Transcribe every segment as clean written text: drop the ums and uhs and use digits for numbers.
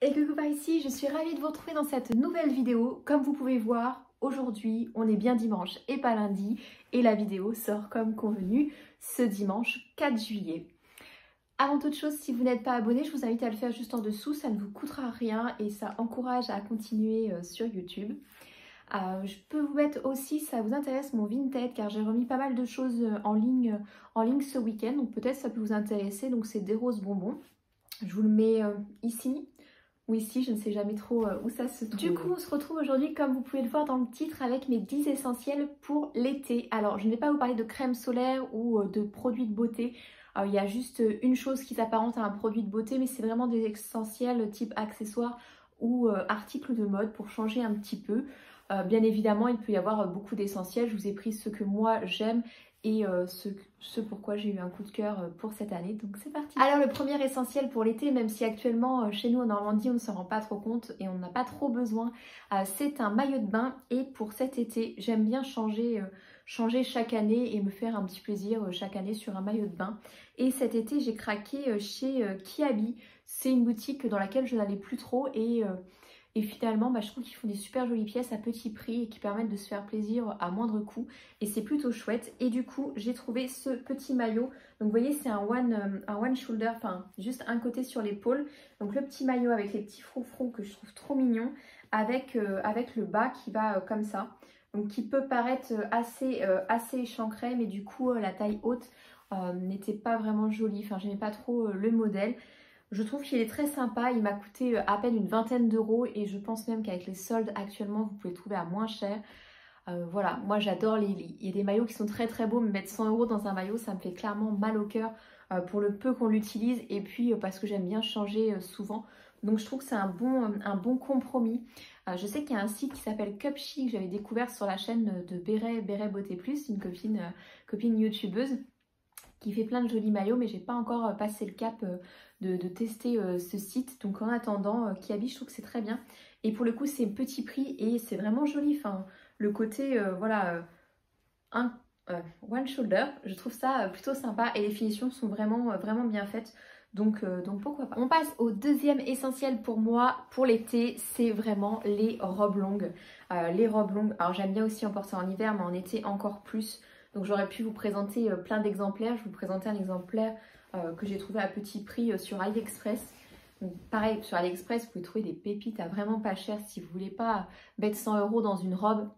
Et coucou par ici, je suis ravie de vous retrouver dans cette nouvelle vidéo. Comme vous pouvez voir, aujourd'hui on est bien dimanche et pas lundi et la vidéo sort comme convenu ce dimanche 4 juillet. Avant toute chose, si vous n'êtes pas abonné, je vous invite à le faire juste en dessous, ça ne vous coûtera rien et ça encourage à continuer sur YouTube. Je peux vous mettre aussi, si ça vous intéresse, mon Vinted car j'ai remis pas mal de choses en ligne ce week-end, donc peut-être ça peut vous intéresser. Donc c'est des roses bonbons, je vous le mets ici. Ou ici, je ne sais jamais trop où ça se trouve. Du coup, on se retrouve aujourd'hui, comme vous pouvez le voir dans le titre, avec mes 10 essentiels pour l'été. Alors, je ne vais pas vous parler de crème solaire ou de produits de beauté. Il y a juste une chose qui s'apparente à un produit de beauté, mais c'est vraiment des essentiels type accessoires ou articles de mode pour changer un petit peu. Bien évidemment, il peut y avoir beaucoup d'essentiels. Je vous ai pris ce que moi j'aime et ce pourquoi j'ai eu un coup de cœur pour cette année, donc c'est parti. Alors le premier essentiel pour l'été, même si actuellement chez nous en Normandie on ne s'en rend pas trop compte et on n'a pas trop besoin, c'est un maillot de bain. Et pour cet été j'aime bien changer chaque année et me faire un petit plaisir chaque année sur un maillot de bain. Et cet été j'ai craqué chez Kiabi. C'est une boutique dans laquelle je n'allais plus trop et finalement, je trouve qu'ils font des super jolies pièces à petit prix et qui permettent de se faire plaisir à moindre coût. Et c'est plutôt chouette. Et du coup, j'ai trouvé ce petit maillot. Donc vous voyez, c'est un one shoulder, enfin juste un côté sur l'épaule. Donc le petit maillot avec les petits froufrous que je trouve trop mignon. Avec le bas qui va comme ça. Donc qui peut paraître assez échancré, mais du coup la taille haute n'était pas vraiment jolie. Enfin, j'aimais pas trop le modèle. Je trouve qu'il est très sympa, il m'a coûté à peine une vingtaine d'euros et je pense même qu'avec les soldes actuellement vous pouvez le trouver à moins cher. Voilà, moi j'adore il y a des maillots qui sont très très beaux, mais mettre 100 euros dans un maillot ça me fait clairement mal au cœur pour le peu qu'on l'utilise et puis parce que j'aime bien changer souvent. Donc je trouve que c'est un bon compromis. Je sais qu'il y a un site qui s'appelle Cupchic que j'avais découvert sur la chaîne de Béret Beauté Plus, une copine youtubeuse qui fait plein de jolis maillots, mais j'ai pas encore passé le cap de tester ce site. Donc en attendant, Kiabi, je trouve que c'est très bien. Et pour le coup, c'est petit prix et c'est vraiment joli. Enfin, le côté, voilà, one shoulder, je trouve ça plutôt sympa et les finitions sont vraiment bien faites. Donc pourquoi pas. On passe au deuxième essentiel pour moi, pour l'été, c'est vraiment les robes longues. Les robes longues, alors j'aime bien aussi en porter en hiver, mais en été encore plus. Donc j'aurais pu vous présenter plein d'exemplaires. Je vais vous présenter un exemplaire que j'ai trouvé à petit prix sur AliExpress. Donc, pareil, sur AliExpress, vous pouvez trouver des pépites à vraiment pas cher si vous voulez pas mettre 100 euros dans une robe.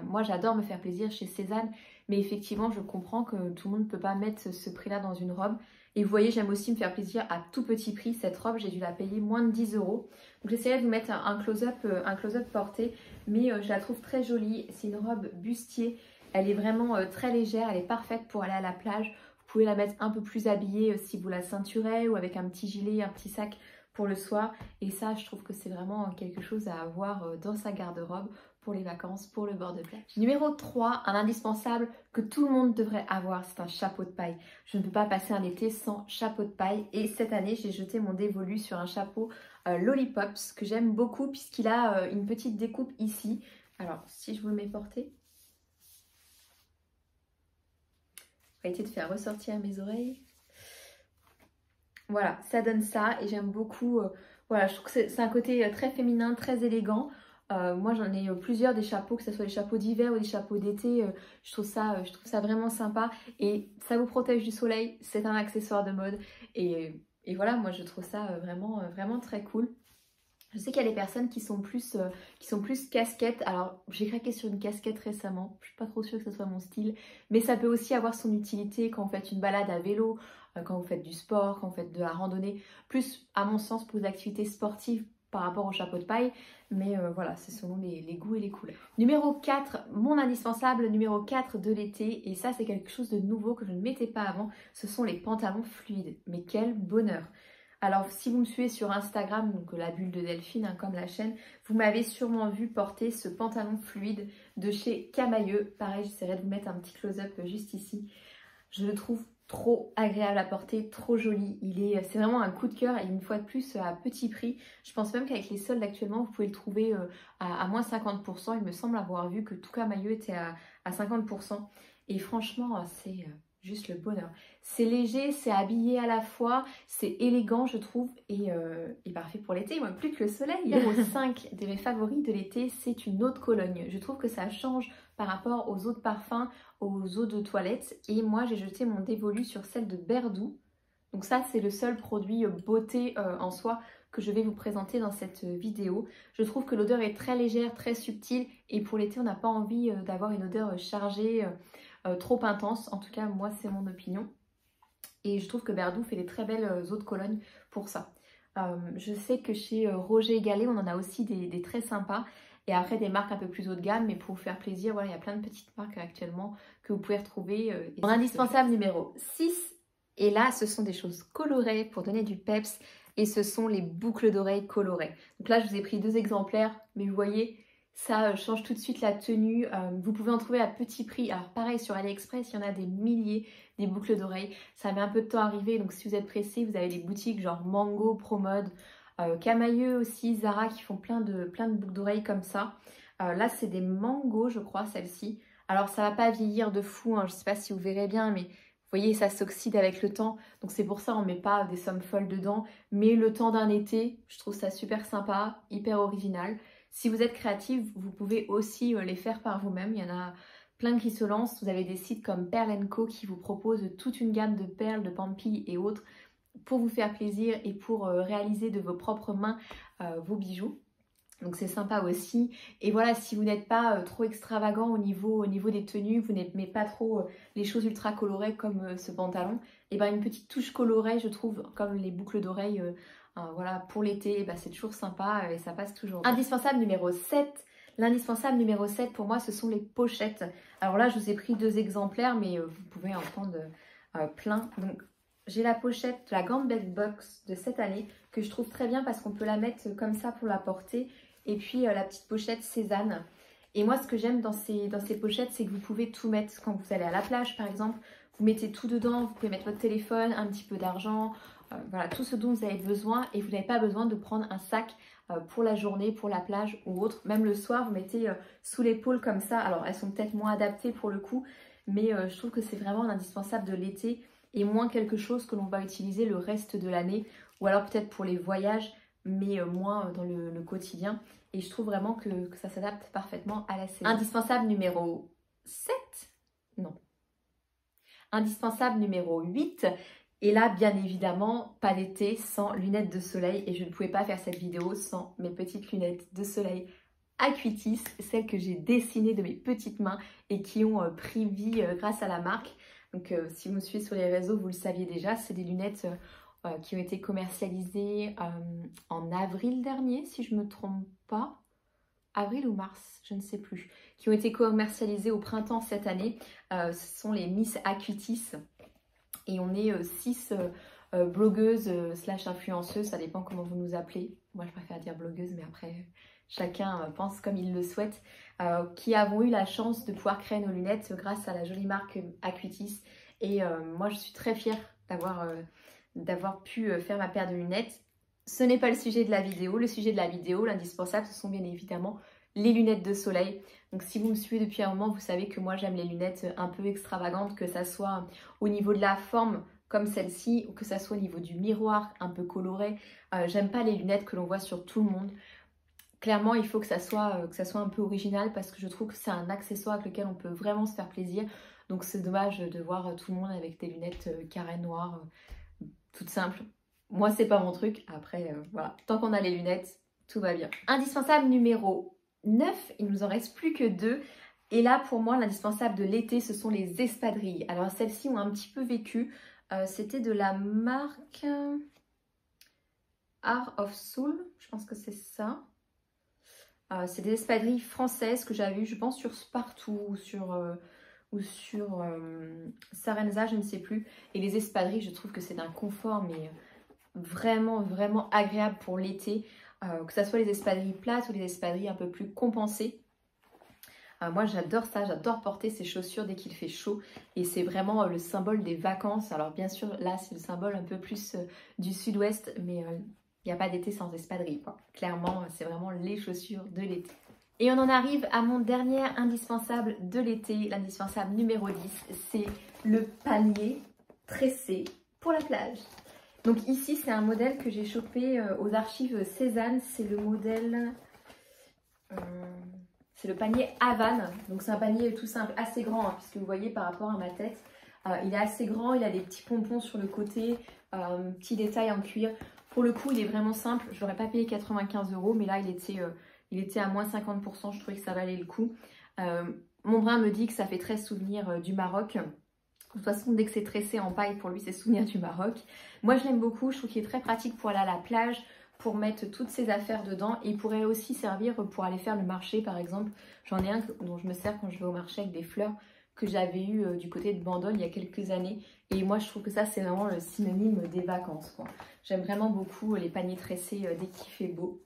Moi j'adore me faire plaisir chez Cézanne, mais effectivement je comprends que tout le monde ne peut pas mettre ce prix-là dans une robe. Et vous voyez, j'aime aussi me faire plaisir à tout petit prix. Cette robe, j'ai dû la payer moins de 10 euros. Donc j'essaierai de vous mettre un close-up porté, mais je la trouve très jolie. C'est une robe bustier. Elle est vraiment très légère, elle est parfaite pour aller à la plage. Vous pouvez la mettre un peu plus habillée si vous la ceinturez ou avec un petit gilet, un petit sac pour le soir. Et ça, je trouve que c'est vraiment quelque chose à avoir dans sa garde-robe pour les vacances, pour le bord de plage. Numéro 3, un indispensable que tout le monde devrait avoir, c'est un chapeau de paille. Je ne peux pas passer un été sans chapeau de paille. Et cette année, j'ai jeté mon dévolu sur un chapeau Lollipops que j'aime beaucoup puisqu'il a une petite découpe ici. Alors, si je vous le mets porté, on va essayer de faire ressortir mes oreilles. Voilà, ça donne ça et j'aime beaucoup. Voilà, je trouve que c'est un côté très féminin, très élégant. Moi j'en ai plusieurs des chapeaux, que ce soit des chapeaux d'hiver ou des chapeaux d'été. Je trouve ça vraiment sympa et ça vous protège du soleil. C'est un accessoire de mode et voilà, moi je trouve ça vraiment très cool. Je sais qu'il y a des personnes qui sont plus casquettes. Alors j'ai craqué sur une casquette récemment, je suis pas trop sûre que ce soit mon style, mais ça peut aussi avoir son utilité quand vous faites une balade à vélo, quand vous faites du sport, quand vous faites de la randonnée, plus à mon sens pour les activités sportives par rapport au chapeau de paille, mais voilà, c'est selon les goûts et les couleurs. Numéro 4, mon indispensable numéro 4 de l'été, et ça c'est quelque chose de nouveau que je ne mettais pas avant, ce sont les pantalons fluides. Mais quel bonheur! Alors si vous me suivez sur Instagram, donc la bulle de Delphine, comme la chaîne, vous m'avez sûrement vu porter ce pantalon fluide de chez Camailleux. Pareil, j'essaierai de vous mettre un petit close-up juste ici. Je le trouve trop agréable à porter, trop joli. C'est vraiment un coup de cœur et une fois de plus à petit prix. Je pense même qu'avec les soldes actuellement, vous pouvez le trouver à moins 50%. Il me semble avoir vu que tout Camailleux était à 50%. Et franchement, juste le bonheur. C'est léger, c'est habillé à la fois, c'est élégant je trouve et parfait pour l'été, moi plus que le soleil. Numéro 5 de mes favoris de l'été, c'est une eau de Cologne. Je trouve que ça change par rapport aux eaux de parfum, aux eaux de toilette. Et moi j'ai jeté mon dévolu sur celle de Berdou. Donc ça c'est le seul produit beauté en soi que je vais vous présenter dans cette vidéo. Je trouve que l'odeur est très légère, très subtile et pour l'été on n'a pas envie d'avoir une odeur chargée, trop intense. En tout cas moi c'est mon opinion. Et je trouve que Berdou fait des très belles eaux de Cologne pour ça. Je sais que chez Roger & Gallet on en a aussi des très sympas. Et après des marques un peu plus haut de gamme, mais pour vous faire plaisir, voilà, il y a plein de petites marques actuellement que vous pouvez retrouver. Mon indispensable numéro 6, et là ce sont des choses colorées pour donner du peps, et ce sont les boucles d'oreilles colorées. Donc là je vous ai pris 2 exemplaires, mais vous voyez, ça change tout de suite la tenue. Vous pouvez en trouver à petit prix. Alors pareil sur AliExpress, il y en a des milliers, des boucles d'oreilles. Ça met un peu de temps à arriver, donc si vous êtes pressé, vous avez des boutiques genre Mango, Promode, Camailleux aussi, Zara qui font plein de boucles d'oreilles comme ça. Là c'est des Mango je crois celle-ci. Alors ça va pas vieillir de fou, hein. Je sais pas si vous verrez bien, mais vous voyez ça s'oxyde avec le temps. Donc c'est pour ça on met pas des sommes folles dedans. Mais le temps d'un été, je trouve ça super sympa, hyper original. Si vous êtes créative, vous pouvez aussi les faire par vous-même. Il y en a plein qui se lancent. Vous avez des sites comme Pearl & Co qui vous proposent toute une gamme de perles, de pampilles et autres pour vous faire plaisir et pour réaliser de vos propres mains vos bijoux. Donc c'est sympa aussi. Et voilà, si vous n'êtes pas trop extravagant au niveau des tenues, vous n'aimez pas trop les choses ultra colorées comme ce pantalon, et ben une petite touche colorée, je trouve, comme les boucles d'oreilles, voilà, pour l'été, c'est toujours sympa et ça passe toujours. Indispensable numéro 7. L'indispensable numéro 7 pour moi, ce sont les pochettes. Alors là, je vous ai pris 2 exemplaires, mais vous pouvez en prendre plein. Donc j'ai la pochette de la Gambette Box de cette année que je trouve très bien parce qu'on peut la mettre comme ça pour la porter. Et puis la petite pochette Cézanne. Et moi ce que j'aime dans ces pochettes, c'est que vous pouvez tout mettre. Quand vous allez à la plage par exemple, vous mettez tout dedans. Vous pouvez mettre votre téléphone, un petit peu d'argent, voilà, tout ce dont vous avez besoin. Et vous n'avez pas besoin de prendre un sac pour la journée, pour la plage ou autre. Même le soir, vous mettez sous l'épaule comme ça. Alors elles sont peut-être moins adaptées pour le coup, mais je trouve que c'est vraiment un indispensable de l'été et moins quelque chose que l'on va utiliser le reste de l'année. Ou alors peut-être pour les voyages, mais moins dans le quotidien. Et je trouve vraiment que ça s'adapte parfaitement à la saison. Indispensable numéro 7. Non. Indispensable numéro 8. Et là, bien évidemment, pas d'été sans lunettes de soleil. Et je ne pouvais pas faire cette vidéo sans mes petites lunettes de soleil Acuitis, celles que j'ai dessinées de mes petites mains et qui ont pris vie grâce à la marque. Donc si vous me suivez sur les réseaux, vous le saviez déjà, c'est des lunettes qui ont été commercialisées en avril dernier, si je ne me trompe pas. Avril ou mars, je ne sais plus. Qui ont été commercialisées au printemps cette année. Ce sont les Miss Acuitis. Et on est 6 blogueuses slash influenceuses, ça dépend comment vous nous appelez. Moi je préfère dire blogueuse, mais après chacun pense comme il le souhaite. Qui avons eu la chance de pouvoir créer nos lunettes grâce à la jolie marque Acuitis. Et moi je suis très fière d'avoir pu faire ma paire de lunettes. Ce n'est pas le sujet de la vidéo. Le sujet de la vidéo, l'indispensable, ce sont bien évidemment les lunettes de soleil. Donc si vous me suivez depuis un moment, vous savez que moi j'aime les lunettes un peu extravagantes, que ça soit au niveau de la forme comme celle-ci, ou que ça soit au niveau du miroir un peu coloré. J'aime pas les lunettes que l'on voit sur tout le monde. Clairement, il faut que ça soit un peu original parce que je trouve que c'est un accessoire avec lequel on peut vraiment se faire plaisir. Donc c'est dommage de voir tout le monde avec des lunettes carré noires, toutes simples. Moi, c'est pas mon truc. Après, voilà, tant qu'on a les lunettes, tout va bien. Indispensable numéro 9, il nous en reste plus que 2. Et là, pour moi, l'indispensable de l'été, ce sont les espadrilles. Alors, celles-ci ont un petit peu vécu. C'était de la marque Art of Soul, je pense que c'est ça. C'est des espadrilles françaises que j'avais vues, je pense, sur Spartoo ou sur Sarenza, je ne sais plus. Et les espadrilles, je trouve que c'est d'un confort, mais vraiment, vraiment agréable pour l'été. Que ce soit les espadrilles plates ou les espadrilles un peu plus compensées. Moi j'adore ça, j'adore porter ces chaussures dès qu'il fait chaud et c'est vraiment le symbole des vacances. Alors bien sûr là c'est le symbole un peu plus du sud-ouest, mais il n'y a pas d'été sans espadrilles quoi. Clairement c'est vraiment les chaussures de l'été. Et on en arrive à mon dernier indispensable de l'été, l'indispensable numéro 10, c'est le panier tressé pour la plage. Donc ici, c'est un modèle que j'ai chopé aux archives Cézanne, c'est le modèle... c'est le panier Havane, donc c'est un panier tout simple, assez grand, hein, puisque vous voyez par rapport à ma tête, il est assez grand, il a des petits pompons sur le côté, petits détails en cuir. Pour le coup, il est vraiment simple, je n'aurais pas payé 95 €, mais là il était à moins 50%, je trouvais que ça valait le coup. Mon brin me dit que ça fait très souvenir du Maroc. De toute façon, dès que c'est tressé en paille, pour lui, c'est souvenir du Maroc. Moi, je l'aime beaucoup, je trouve qu'il est très pratique pour aller à la plage, pour mettre toutes ses affaires dedans, et il pourrait aussi servir pour aller faire le marché par exemple. J'en ai un dont je me sers quand je vais au marché avec des fleurs que j'avais eu du côté de Bandol il y a quelques années, et moi je trouve que ça c'est vraiment le synonyme des vacances, quoi. J'aime vraiment beaucoup les paniers tressés dès qu'il fait beau.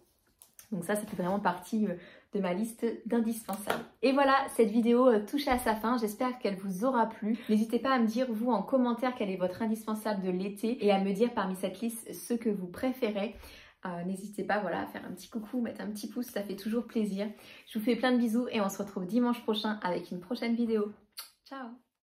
Donc ça fait vraiment partie de ma liste d'indispensables. Et voilà, cette vidéo touche à sa fin. J'espère qu'elle vous aura plu. N'hésitez pas à me dire, vous, en commentaire, quel est votre indispensable de l'été et à me dire parmi cette liste ce que vous préférez. N'hésitez pas, voilà, à faire un petit coucou, mettre un petit pouce, ça fait toujours plaisir. Je vous fais plein de bisous et on se retrouve dimanche prochain avec une prochaine vidéo. Ciao!